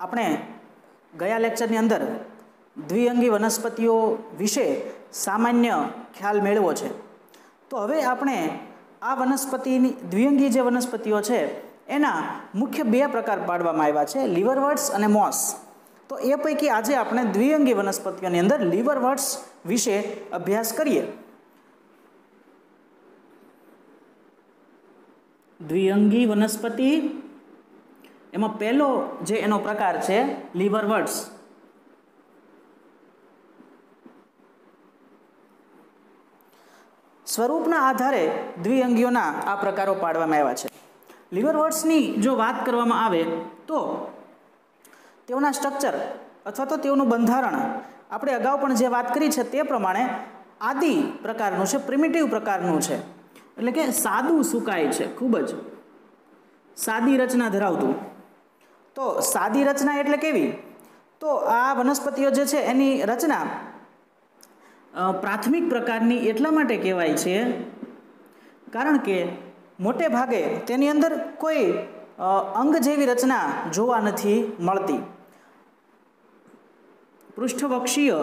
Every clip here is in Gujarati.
આપણે ગયા લેક્ચરની અંદર દ્વિઅંગી વનસ્પતિઓ વિશે સામાન્ય ખ્યાલ મેળવ્યો છે. તો હવે આપણે આ વનસ્પતિની દ્વિઅંગી જે વનસ્પતિઓ છે એના મુખ્ય બે પ્રકાર પાડવામાં આવ્યા છે, લીવરવર્ટ્સ અને મોસ. તો એ પૈકી આજે આપણે દ્વિઅંગી વનસ્પતિઓની અંદર લીવરવર્ટ્સ વિશે અભ્યાસ કરીએ. દ્વિઅંગી વનસ્પતિ એમાં પહેલો જે એનો પ્રકાર છે લીવરવર્ટ્સ. સ્વરૂપના આધારે દ્વિઅંગીઓના આ પ્રકારો પાડવામાં આવ્યા છે. લીવરવર્ટ્સની જો વાત કરવામાં આવે તો તેઓના સ્ટ્રક્ચર અથવા તો તેઓનું બંધારણ આપણે અગાઉ પણ જે વાત કરી છે તે પ્રમાણે આદિ પ્રકારનું છે, પ્રિમિટિવ પ્રકારનું છે, એટલે કે સાદું સુકાય છે, ખૂબ જ સાદી રચના ધરાવતું. તો સાદી રચના એટલે કેવી? તો આ વનસ્પતિઓ જે છે એની રચના પ્રાથમિક પ્રકારની એટલા માટે કહેવાય છે કારણ કે મોટે ભાગે તેની અંદર કોઈ અંગ જેવી રચના જોવા નથી મળતી. પૃષ્ઠવક્ષીય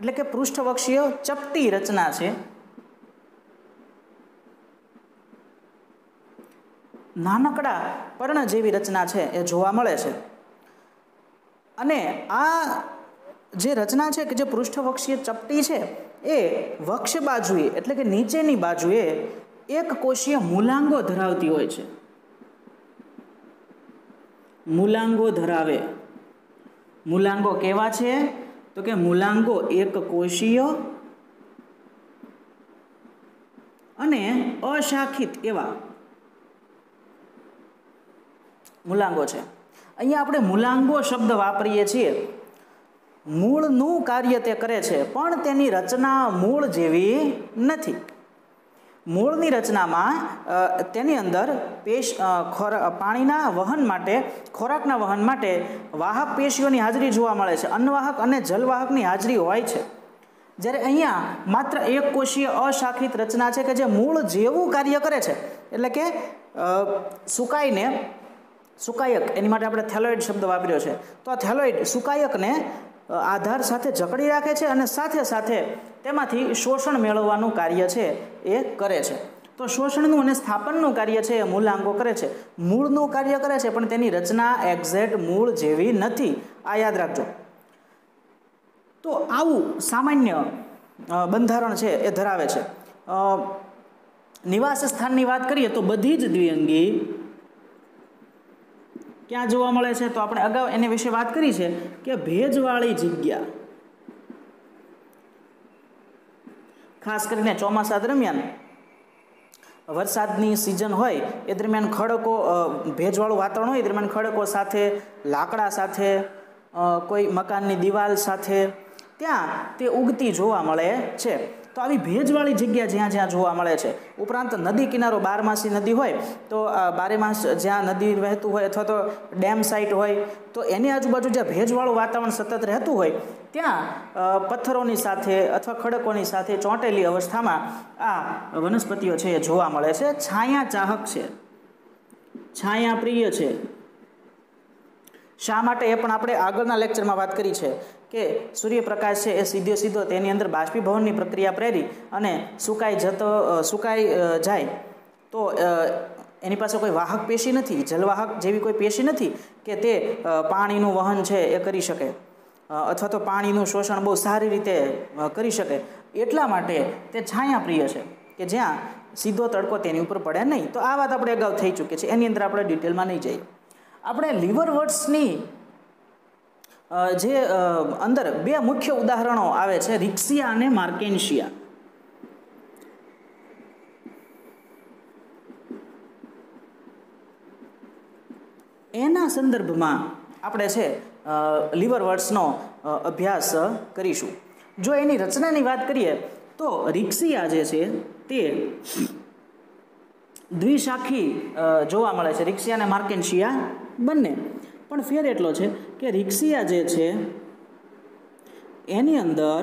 એટલે કે પૃષ્ઠવક્ષીય ચપટી રચના છે. નાનકડા પર્ણ જેવી રચના છે એ જોવા મળે છે. અને આ જે રચના છે કે જે પૃષ્ઠવક્ષીય ચપટી છે એ વક્ષ બાજુએ એટલે કે નીચેની બાજુએ એક કોષીય મૂલાંગો ધરાવતી હોય છે. મૂલાંગો ધરાવે. મૂલાંગો કેવા છે? તો કે મૂલાંગો એક કોષીય અને અશાખિત એવા મૂલાંગો છે. અહીંયા આપણે મૂલાંગો શબ્દ વાપરીએ છીએ. મૂળનું કાર્ય તે કરે છે પણ તેની રચના મૂળ જેવી નથી. મૂળની રચનામાં તેની અંદર પાણીના વહન માટે, ખોરાકના વહન માટે વાહક પેશીઓની હાજરી જોવા મળે છે. અન્નવાહક અને જલવાહકની હાજરી હોય છે. જ્યારે અહીંયા માત્ર એક કોષીય અશાખિત રચના છે કે જે મૂળ જેવું કાર્ય કરે છે, એટલે કે સુકાયક, એની માટે આપણે થેલોઇડ શબ્દ વાપર્યો છે. તો આ થેલોઇડ સુકાયકને આધાર સાથે જકડી રાખે છે અને સાથે સાથે તેમાંથી શોષણ મેળવવાનું કાર્ય છે એ કરે છે. તો શોષણનું અને સ્થાપનનું કાર્ય છે એ મૂલાંગો કરે છે. મૂળનું કાર્ય કરે છે પણ તેની રચના એક્ઝેક્ટ મૂળ જેવી નથી. આ યાદ રાખજો. તો આવું સામાન્ય બંધારણ છે એ ધરાવે છે. નિવાસ સ્થાનની વાત કરીએ તો બધી જ દ્વિઅંગી ક્યાં જોવા મળે છે? તો આપણે અગાઉ એની વિશે વાત કરી છે કે ભેજવાળી જગ્યા, ખાસ કરીને ચોમાસા દરમિયાન વરસાદની સિઝન હોય એ દરમિયાન ખડકો, ભેજવાળું વાતાવરણ હોય એ દરમિયાન ખડકો સાથે, લાકડા સાથે, કોઈ મકાનની દિવાલ સાથે ત્યાં તે ઉગતી જોવા મળે છે. તો આવી ભેજવાળી જગ્યા જ્યાં જ્યાં જોવા મળે છે. ઉપરાંત નદી કિનારો, બારમાસી નદી હોય તો બારેમાસ જ્યાં નદી વહેતું હોય અથવા તો ડેમ સાઇટ હોય તો એની આજુબાજુ જ્યાં ભેજવાળું વાતાવરણ સતત રહેતું હોય ત્યાં પથ્થરોની સાથે અથવા ખડકોની સાથે ચોંટેલી અવસ્થામાં આ વનસ્પતિઓ છે એ જોવા મળે છે. છાયા ચાહક છે, છાયા પ્રિય છે. શા માટે? એ પણ આપણે આગળના લેક્ચરમાં વાત કરી છે કે સૂર્યપ્રકાશ છે એ સીધો તેની અંદર બાષ્પીભવનની પ્રક્રિયા પ્રેરી અને સુકાઈ જાય તો એની પાસે કોઈ વાહક પેશી નથી, જલવાહક જેવી કોઈ પેશી નથી કે તે પાણીનું વહન છે એ કરી શકે અથવા તો પાણીનું શોષણ બહુ સારી રીતે કરી શકે. એટલા માટે તે છાયાપ્રિય છે કે જ્યાં સીધો તડકો તેની ઉપર પડે નહીં. તો આ વાત આપણે અગાઉ થઈ ચૂકી છે, એની અંદર આપણે ડિટેલમાં નહીં જઈએ. આપણે લીવરવર્ટ્સની જે અંદર બે મુખ્ય ઉદાહરણો આવે છે, રિક્સિયા અને માર્કેન્શિયા. એના સંદર્ભમાં આપણે છે લીવરવર્ટ્સનો અભ્યાસ કરીશું. જો એની રચનાની વાત કરીએ તો રિક્સિયા જે છે તે દ્વિશાખી જોવા મળે છે. રિક્સિયા અને માર્કેન્શિયા બંને. પણ ફેર એટલો છે કે રિક્સિયા જે છે એની અંદર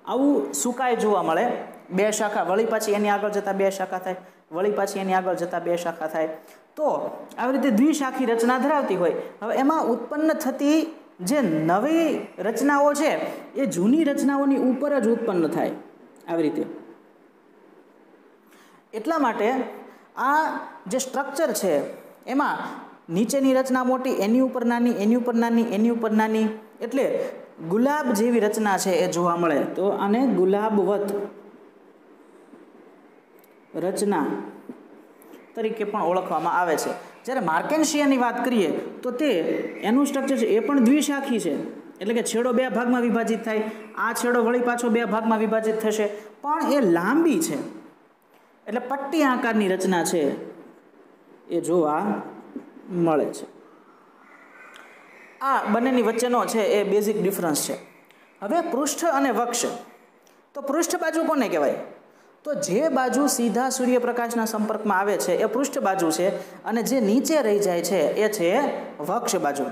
આવું સુકાય જોવા મળે, બે શાખા, વળી પાછી એની આગળ જતાં બે શાખા થાય. વળી પાછી એની આગળ જતાં 2 શાખા થાય. તો આવી રીતે દ્વિશાખી રચના ધરાવતી હોય. હવે એમાં ઉત્પન્ન થતી જે નવી રચનાઓ છે એ જૂની રચનાઓની ઉપર જ ઉત્પન્ન થાય આવી રીતે. એટલા માટે આ જે સ્ટ્રક્ચર છે એમાં નીચેની રચના મોટી, એની ઉપર નાની, એની ઉપર નાની, એની ઉપર નાની, એટલે ગુલાબ જેવી રચના છે એ જોવા મળે. તો આને ગુલાબવત રચના તરીકે પણ ઓળખવામાં આવે છે. જ્યારે માર્કેન્શિયાની વાત કરીએ તો તે એનું સ્ટ્રક્ચર છે એ પણ દ્વિશાખી છે, એટલે કે છેડો 2 ભાગમાં વિભાજિત થાય. આ છેડો વળી પાછો 2 ભાગમાં વિભાજિત થશે, પણ એ લાંબી છે, એટલે પટ્ટી આકારની રચના છે એ જોવા મળે છે. આ બંનેની વચ્ચેનો છે એ બેઝિક ડિફરન્સ છે. હવે પૃષ્ઠ અને વક્ષ. તો પૃષ્ઠ બાજુ કોને કહેવાય? તો જે બાજુ સીધા સૂર્યપ્રકાશના સંપર્કમાં આવે છે એ પૃષ્ઠ બાજુ છે, અને જે નીચે રહી જાય છે એ છે વક્ષ બાજુ.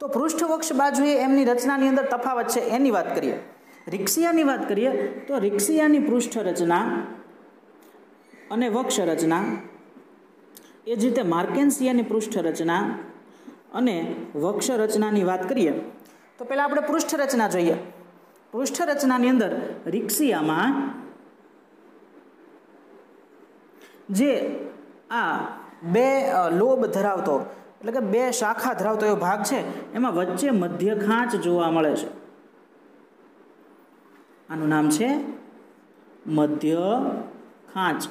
તો પૃષ્ઠ વક્ષ બાજુએ એમની રચનાની અંદર તફાવત છે એની વાત કરીએ. રિક્સિયાની વાત કરીએ તો રિક્સિયાની પૃષ્ઠ રચના અને વક્ષ રચના, એ જ રીતે માર્કેન્સિયાની પૃષ્ઠ રચના અને વક્ષ રચનાની વાત કરીએ તો પહેલાં આપણે પૃષ્ઠ રચના જોઈએ. પૃષ્ઠ રચનાની અંદર રિક્સિયામાં જે આ 2 લોબ ધરાવતો, એટલે કે 2 શાખા ધરાવતો એવો ભાગ છે, એમાં વચ્ચે મધ્ય ખાંચ જોવા મળે છે. આનું નામ છે મધ્ય ખાંચ.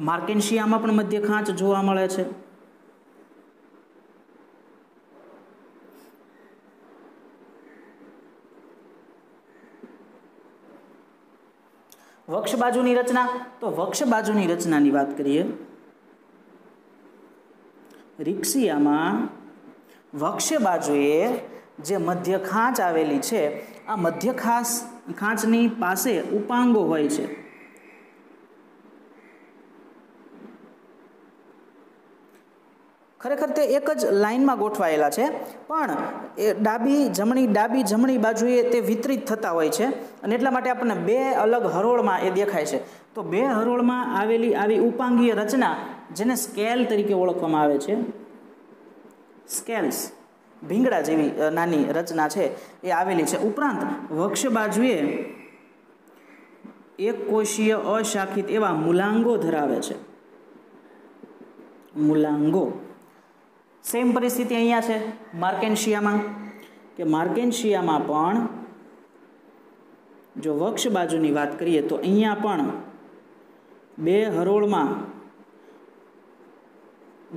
માર્કેન્શિયામાં પણ મધ્ય ખાંચ જોવા મળે છે. વક્ષ બાજુની રચના. તો વક્ષ બાજુની રચનાની વાત કરીએ. રિક્સિયામાં વક્ષ બાજુએ જે મધ્ય ખાંચ આવેલી છે, આ મધ્ય ખાંચની પાસે ઉપાંગો હોય છે. ખરેખર તે એક જ લાઇનમાં ગોઠવાયેલા છે, પણ એ ડાબી જમણી બાજુએ તે વિતરિત થતા હોય છે, અને એટલા માટે આપણને 2 અલગ હરોળમાં એ દેખાય છે. તો 2 હરોળમાં આવેલી આવી ઉપાંગીય રચના, જેને સ્કેલ તરીકે ઓળખવામાં આવે છે, સ્કેલ્સ, ભીંગડા જેવી નાની રચના છે એ આવેલી છે. ઉપરાંત વક્ષ બાજુએ એક કોષીય અશાખિત એવા મૂલાંગો ધરાવે છે. મૂલાંગો. સેમ પરિસ્થિતિ અહીંયા છે માર્કેન્શિયામાં, કે માર્કેન્શિયામાં પણ જો વક્ષ બાજુની વાત કરીએ તો અહીંયા પણ 2 હરોળમાં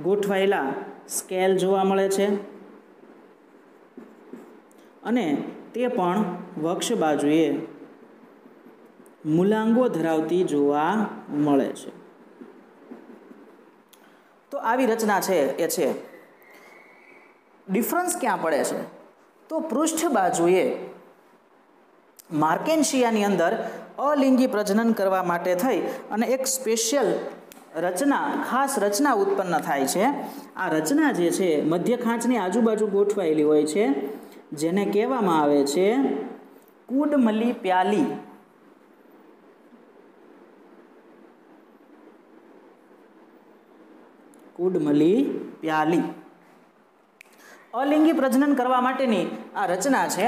ગોઠવાયેલા સ્કેલ જોવા મળે છે, અને તે પણ વક્ષ બાજુએ મૂલાંગો ધરાવતી જોવા મળે છે. તો આવી રચના છે એ છે. ડિફરન્સ ક્યાં પડે છે? તો પૃષ્ઠ બાજુએ માર્કેન્શિયાની અંદર અલિંગી પ્રજનન કરવા માટે થઈ અને એક સ્પેશિયલ રચના, ખાસ રચના ઉત્પન્ન થાય છે. આ રચના જે છે મધ્ય ખાંચની આજુબાજુ ગોઠવાયેલી હોય છે, જેને કહેવામાં આવે છે કુડમલી પ્યાલી. કુડમલી પ્યાલી અલિંગી પ્રજનન કરવા માટેની આ રચના છે.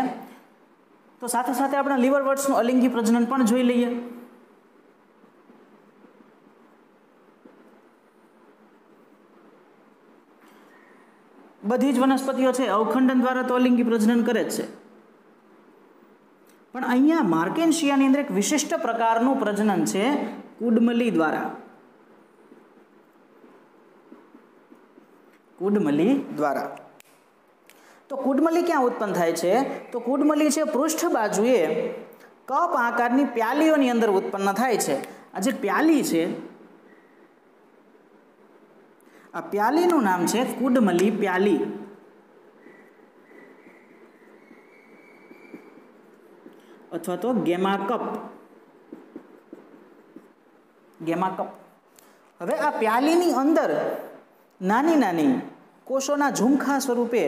તો સાથે સાથે આપણે લીવરવર્ટ્સનું અલિંગી પ્રજનન પણ જોઈ લઈએ. બધી જ વનસ્પતિઓ છે અવખંડન દ્વારા તો અલિંગી પ્રજનન કરે જ છે, પણ અહીંયા માર્કેન્શિયાની અંદર એક વિશિષ્ટ પ્રકારનું પ્રજનન છે કુડમલી દ્વારા. કુડમલી દ્વારા. તો કુડમલી ક્યાં ઉત્પન્ન થાય છે? તો કુડમલી છે પૃષ્ઠ બાજુએ કપ આકારની પ્યાલીઓની અંદર ઉત્પન્ન થાય છે. આ જે પ્યાલી છે, આ પ્યાલીનું નામ છે કુડમલી પ્યાલી, અથવા તો ગેમાકપ. ગેમાકપ. હવે આ પ્યાલીની અંદર નાની નાની કોષોના ઝુમખા સ્વરૂપે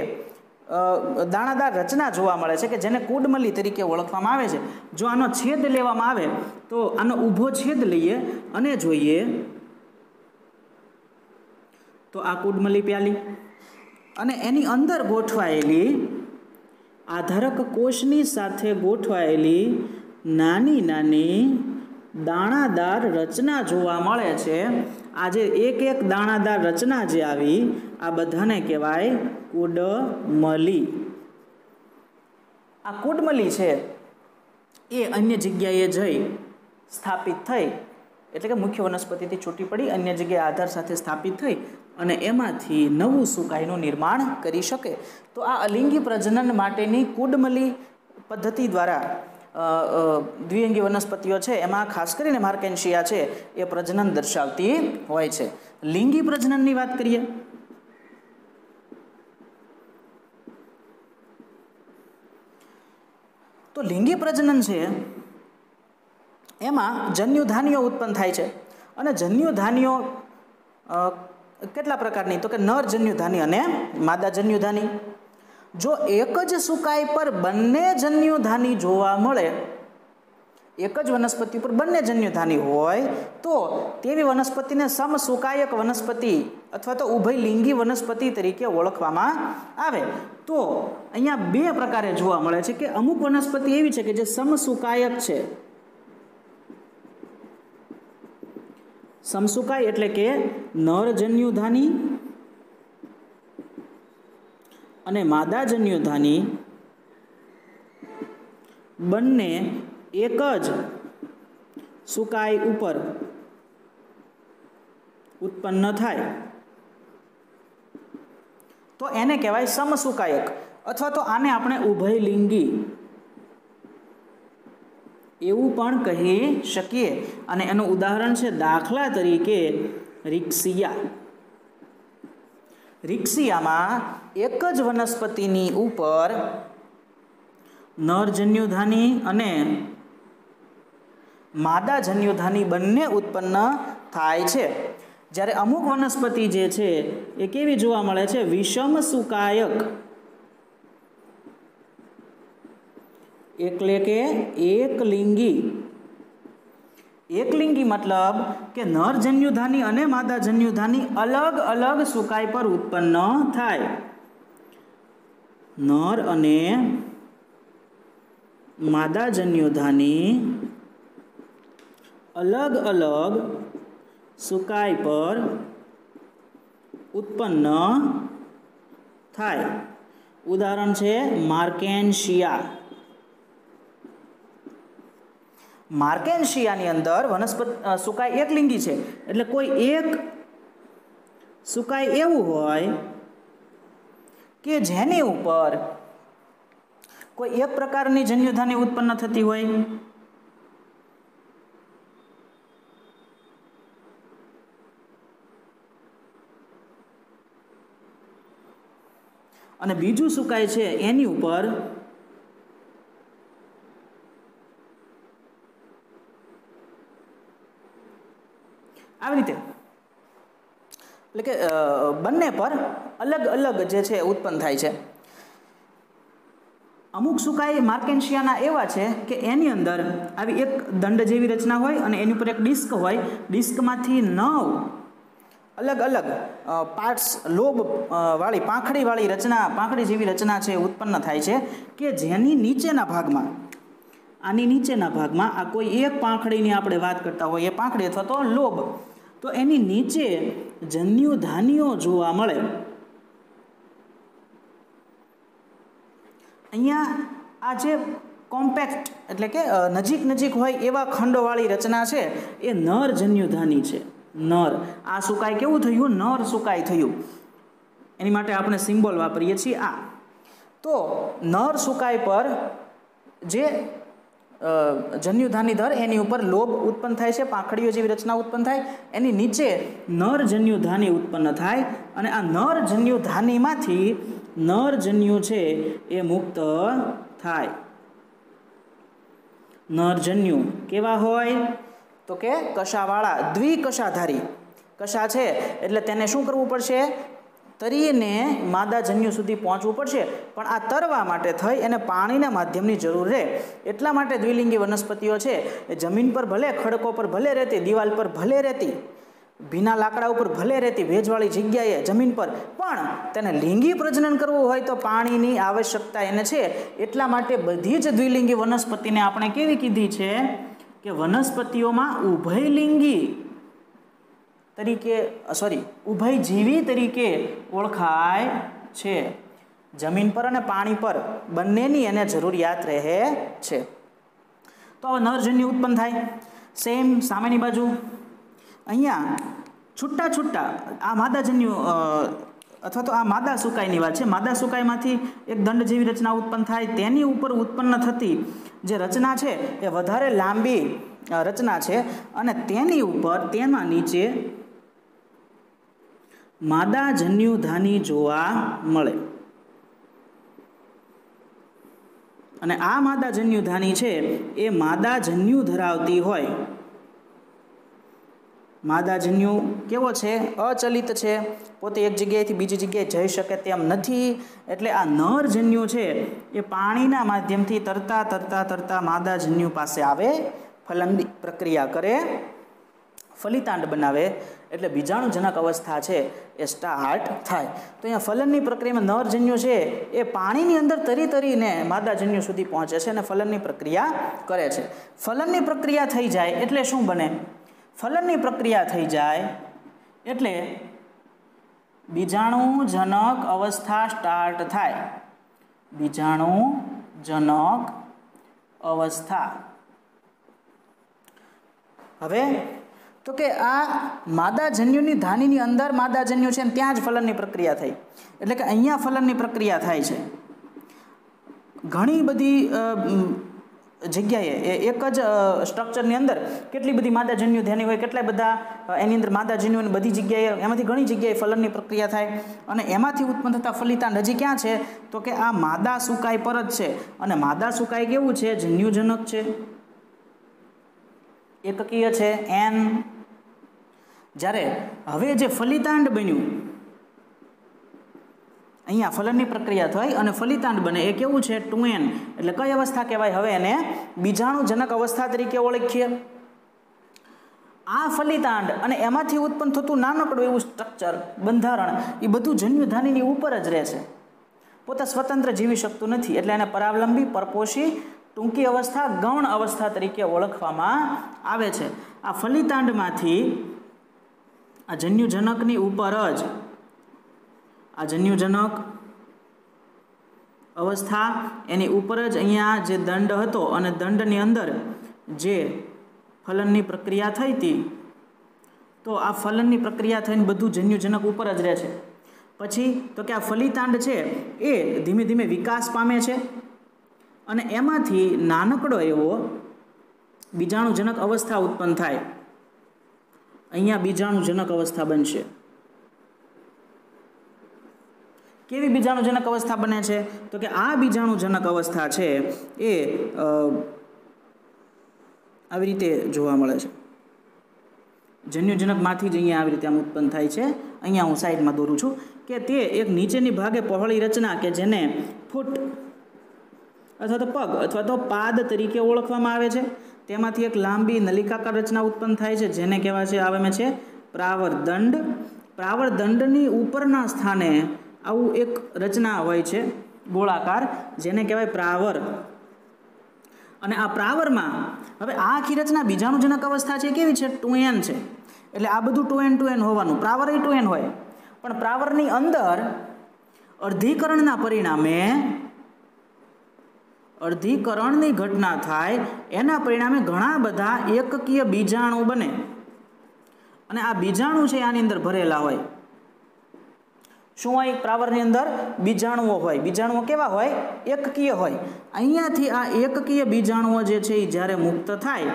દાણાદાર રચના જોવા મળે છે કે જેને કુડમલી તરીકે ઓળખવામાં આવે છે. જો આનો છેદ લેવામાં આવે તો આનો ઊભો છેદ લઈએ અને જોઈએ તો આ કુડમલી પ્યાલી અને એની અંદર ગોઠવાયેલી આધારક કોષની સાથે ગોઠવાયેલી નાની નાની દાણાદાર રચના જોવા મળે છે. આ જે એક એક દાણાદાર રચના જે આવી આ બધાને કહેવાય કુડમલી. આ કુડમલી છે એ અન્ય જગ્યાએ જઈ સ્થાપિત થઈ, એટલે કે મુખ્ય વનસ્પતિથી છૂટી પડી અન્ય જગ્યાએ આધાર સાથે સ્થાપિત થઈ અને એમાંથી નવું સુકાઈનું નિર્માણ કરી શકે. તો આ અલિંગી પ્રજનન માટેની કુડમલી પદ્ધતિ દ્વારા દ્વિઅંગી વનસ્પતિઓ છે એમાં ખાસ કરીને માર્કેન્શિયા છે એ પ્રજનન દર્શાવતી હોય છે. લિંગી પ્રજનનની વાત કરીએ તો લિંગી પ્રજનન છે એમાં જન્યુધાનીઓ ઉત્પન્ન થાય છે અને જન્યુધાનીઓ કેટલા પ્રકારની તો કે નર જન્યુધાની અને માદા જન્યુધાની. જો એક જ સુકાઈ પર બંને જન્યુધાની જોવા મળે, એક જ વનસ્પતિ ઉપર બંને જન્યુધાની હોય તો તેવી વનસ્પતિને સમસુકાયક વનસ્પતિ અથવા તો ઉભયલિંગી વનસ્પતિ તરીકે ઓળખવામાં આવે. તો અહીંયા બે પ્રકારે જોવા મળે છે કે અમુક વનસ્પતિ એવી છે કે જે સમસુકાયક છે. સમસુકાય એટલે કે નર જન્યુધાની અને માદા જન્યુધાની બંને એક જ સુકાઈ ઉપર ઉત્પન્ન થાય તો એને કહેવાય સમસુકાયક અથવા તો આને આપણે ઉભયલિંગી એવું પણ કહી શકીએ. અને એનું ઉદાહરણ છે દાખલા તરીકે રિક્સિયા. રિક્સિયામાં એક જ વનસ્પતિની ઉપર નર જન્યુધાની અને માદા જન્યુધાની બંને ઉત્પન્ન થાય છે. જ્યારે અમુક વનસ્પતિ જે છે એ કેવી જોવા મળે છે? વિષમ સુકાયક, એટલે કે એકલિંગી. એકલિંગી મતલબ કે નર જન્યુધાની અને માદા જન્યુધાની અલગ અલગ સુકાઈ પર ઉત્પન્ન થાય. નર અને માદા જન્યુધાની અલગ અલગ સુકાઈ પર ઉત્પન્ન થાય. ઉદાહરણ છે માર્કેન્શિયા. માર્કેન્શિયાની અંદર વનસ્પતિ સુકાઈ એકલિંગી છે, એટલે કોઈ એક સુકાઈ એવું હોય કે જેની ઉપર કોઈ એક પ્રકારની જન્યુધાની ઉત્પન્ન થતી હોય. અને બીજું સુકાઈ છે એની ઉપર આવી રીતે, એટલે કે બંને પર અલગ અલગ જે છે ઉત્પન્ન થાય છે. અમુક સુકાઈ માર્કેન્શિયાના એવા છે કે એની અંદર આવી એક દંડ જેવી રચના હોય અને એની ઉપર એક ડિસ્ક હોય. ડિસ્કમાંથી 9 અલગ અલગ પાર્ટ્સ, લોબ વાળી પાંખડી વાળી રચના, પાંખડી જેવી રચના છે ઉત્પન્ન થાય છે કે જેની નીચેના ભાગમાં, આની નીચેના ભાગમાં આ કોઈ એક પાંખડીની આપણે વાત કરતા હોઈએ, એ પાંખડી અથવા તો લોબ, તો એની નીચે જન્યુધાનીઓ જોવા મળે. અહીંયા આ જે કોમ્પેક્ટ એટલે કે નજીક નજીક હોય એવા ખંડોવાળી રચના છે એ નર જન્યુધાની છે. નર. આ સુકાઈ કેવું થયું? નર સુકાઈ થયું. એની માટે આપણે સિમ્બોલ વાપરીએ છીએ આ. તો નર સુકાઈ પર જે જન્યુધાની ધર એની ઉપર લોબ ઉત્પન્ન થાય છે, પાંખડીઓ જેવી રચના ઉત્પન્ન થાય, એની નીચે નર જન્યુધાની ઉત્પન્ન થાય અને આ નર જન્યુધાનીમાંથી નર જન્યુ છે એ મુક્ત થાય. નર જન્યુ કેવા હોય? તો કે કશાવાળા, દ્વિકશાધારી. કશા છે એટલે તેને શું કરવું પડશે? તરીને માદાજન્યુ સુધી પહોંચવું પડશે, પણ આ તરવા માટે થઈ એને પાણીના માધ્યમની જરૂર રહે. એટલા માટે દ્વિલિંગી વનસ્પતિઓ છે એ જમીન પર ભલે, ખડકો પર ભલે રહેતી, દિવાલ પર ભલે રહેતી, ભીના લાકડા ઉપર ભલે રહેતી, ભેજવાળી જગ્યાએ જમીન પર, પણ તેને લિંગી પ્રજનન કરવું હોય તો પાણીની આવશ્યકતા એને છે. એટલા માટે બધી જ દ્વિલિંગી વનસ્પતિને આપણે કેવી કીધી છે કે વનસ્પતિઓમાં ઉભયલિંગી તરીકે ઉભયજીવી તરીકે ઓળખાય છે. જમીન પર અને પાણી પર બંનેની એને જરૂરિયાત રહે છે. તો હવે નરજન્યુ ઉત્પન્ન થાય. સેમ સામેની બાજુ અહીંયા છૂટા છૂટા આ માદાજન્યુ અથવા તો આ માદા સુકાઈની વાત છે. માદા સુકાઈમાંથી એક દંડ જેવી રચના ઉત્પન્ન થાય. તેની ઉપર ઉત્પન્ન થતી જે રચના છે એ વધારે લાંબી રચના છે અને તેની ઉપર તેમાં નીચે માદાજન્યુધાની જોવા મળે. અને આ માદાજન્યુધાની છે એ માદાજન્યુ ધરાવતી હોય. માદાજન્યુ કેવો છે? અચલિત છે, પોતે એક જગ્યાએથી બીજી જગ્યાએ જઈ શકે તેમ નથી. એટલે આ નરજન્યુ છે એ પાણીના માધ્યમથી તરતા તરતા તરતા માદાજન્યુ પાસે આવે, ફલનની પ્રક્રિયા કરે, ફલિતાંડ બનાવે, એટલે બીજાણુજનક અવસ્થા છે એ સ્ટાર્ટ થાય. તો અહીંયા ફલનની પ્રક્રિયામાં નરજન્યુ છે એ પાણીની અંદર તરી તરીને માદાજન્યુ સુધી પહોંચે છે અને ફલનની પ્રક્રિયા કરે છે. ફલનની પ્રક્રિયા થઈ જાય એટલે શું બને? ફલનની પ્રક્રિયા થઈ જાય એટલે બીજાણુજનક અવસ્થા સ્ટાર્ટ થાય. બીજાણુજનક અવસ્થા. હવે તો કે આ માદાજન્યુની ધાનીની અંદર માદાજન્યુ છે ત્યાં જ ફલનની પ્રક્રિયા થઈ. એટલે કે અહીંયા ફલનની પ્રક્રિયા થાય છે. ઘણી બધી જગ્યાએ એક જ સ્ટ્રક્ચરની અંદર કેટલી બધી માદાજન્યુ ધાની હોય, કેટલા બધા એની અંદર માદાજન્યુની બધી જગ્યાએ, એમાંથી ઘણી જગ્યાએ ફલનની પ્રક્રિયા થાય અને એમાંથી ઉત્પન્ન થતા ફલિતાંડ હજી ક્યાં છે? તો કે આ માદા સુકાઈ પર જ છે. અને માદા સુકાઈ કેવું છે? જન્યુજનક છે, એકકીય છે, એન. જ્યારે હવે જે ફલિતાંડ બન્યું, અહીંયા ફલનની પ્રક્રિયા થઈ અને ફલિતાંડ બને એ કેવું છે? 2n. એટલે કઈ અવસ્થા કહેવાય? હવે એને બીજાણુજનક અવસ્થા તરીકે ઓળખીએ. આ ફલિતાંડ અને એમાંથી ઉત્પન્ન થતું નાનકડું એવું સ્ટ્રક્ચર, બંધારણ, એ બધું જન્યુધાનીની ઉપર જ રહે છે, પોતે સ્વતંત્ર જીવી શકતું નથી. એટલે એને પરાવલંબી, પરપોષી, ટૂંકી અવસ્થા, ગૌણ અવસ્થા તરીકે ઓળખવામાં આવે છે. આ ફલિતાંડમાંથી આ જન્યુજનકની ઉપર જ આ જન્યુજનક અવસ્થા એની ઉપર જ અહીંયા જે દંડ હતો અને દંડની અંદર જે ફલનની પ્રક્રિયા થઈ હતી, તો આ ફલનની પ્રક્રિયા થઈને બધું જન્યુજનક ઉપર જ રહે છે. પછી તો કે આ ફલિતાંડ છે એ ધીમે ધીમે વિકાસ પામે છે અને એમાંથી નાનકડો એવો બીજાણુજનક અવસ્થા ઉત્પન્ન થાય. અહીંયા બીજાણુજનક અવસ્થા બનશે. કેવી બીજાણુજનક અવસ્થા બને છે? તો કે આ બીજાણુજનક અવસ્થા છે એ આવી રીતે જોવા મળે છે. જન્યુજનકમાંથી જ અહીંયા આવી રીતે આમ ઉત્પન્ન થાય છે. અહીંયા હું સાઈડમાં દોરું છું કે તે એક નીચેની ભાગે પહોળી રચના કે જેને ફૂટ અથવા તો પગ અથવા તો પાદ તરીકે ઓળખવામાં આવે છે, તેમાંથી એક લાંબી નલિકાકાર રચના ઉત્પન્ન થાય છે જેને કહેવાય છે પ્રાવરદંડ. પ્રાવરદંડની ઉપરના સ્થાને આવું એક રચના હોય છે ગોળાકાર, જેને કહેવાય પ્રાવર. અને આ પ્રાવરમાં હવે આ આખી રચના બીજાણુજનક અવસ્થા છે કેવી છે? 2n છે. એટલે આ બધું 2n હોવાનું. પ્રાવર એ 2n હોય, પણ પ્રાવરની અંદર અર્ધીકરણના પરિણામે અર્ધીકરણની ઘટના થાય, એના પરિણામે ઘણા બધા એકકીય બીજાણુ બને અને આ બીજાણુ છે આની અંદર ભરેલા હોય. શું હોય? પ્રાવરની અંદર બીજાણુઓ હોય. બીજાણુઓ કેવા હોય? એકકીય હોય. અહીંયાથી આ એકકીય બીજાણુઓ જે છે એ જ્યારે મુક્ત થાય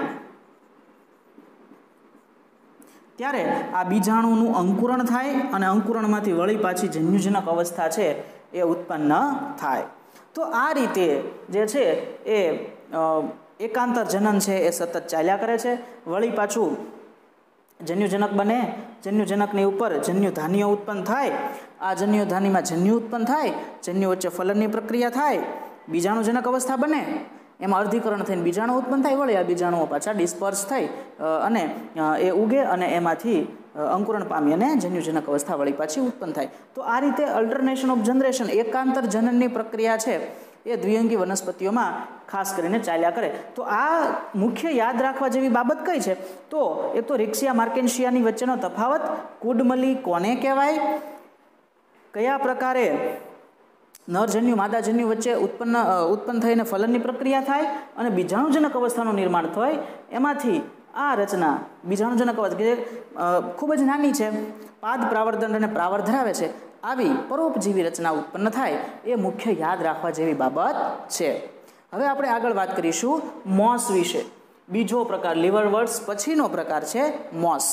ત્યારે આ બીજાણુનું અંકુરણ થાય અને અંકુરણમાંથી વળી પાછી જન્યુજનક અવસ્થા છે એ ઉત્પન્ન થાય. તો આ રીતે જે છે એ એકાંતર જનન છે એ સતત ચાલ્યા કરે છે. વળી પાછું જન્યુજનક બને, જન્યુજનકની ઉપર જન્યુધાનીઓ ઉત્પન્ન થાય, આ જન્યુધાનીમાં જન્યુ ઉત્પન્ન થાય, જન્યુ વચ્ચે ફલનની પ્રક્રિયા થાય, બીજાણુજનક અવસ્થા બને, એમાં અર્ધીકરણ થઈને બીજાણુ ઉત્પન્ન થાય, વળી આ બીજાણુઓ પાછા ડિસ્પર્સ થઈ અને એ ઉગે અને એમાંથી અંકુરણ પામી અને જન્યુજનક અવસ્થા વળી પાછી ઉત્પન્ન થાય. તો આ રીતે અલ્ટરનેશન ઓફ જનરેશન, એકાંતર જનનની પ્રક્રિયા છે એ દ્વિઅંગી વનસ્પતિઓમાં ખાસ કરીને ચાલ્યા કરે. તો આ મુખ્ય યાદ રાખવા જેવી બાબત કઈ છે? તો એક તો રિક્સિયા માર્કેન્શિયાની વચ્ચેનો તફાવત, કુડમલી કોને કહેવાય, કયા પ્રકારે નરજન્યુ માદાજન્યુ વચ્ચે ઉત્પન્ન થઈને ફલનની પ્રક્રિયા થાય અને બીજાણુજનક અવસ્થાનું નિર્માણ થાય, એમાંથી આ રચના બીજાણુજનક અવસ્થા ખૂબ જ નાની છે, પાદ પ્રાવર્તન અને પ્રાવર ધરાવે છે, આવી પરોપજીવી રચના ઉત્પન્ન થાય એ મુખ્ય યાદ રાખવા જેવી બાબત છે. હવે આપણે આગળ વાત કરીશું મોસ વિશે. બીજો પ્રકાર, લીવરવર્ટ્સ પછીનો પ્રકાર છે મોસ.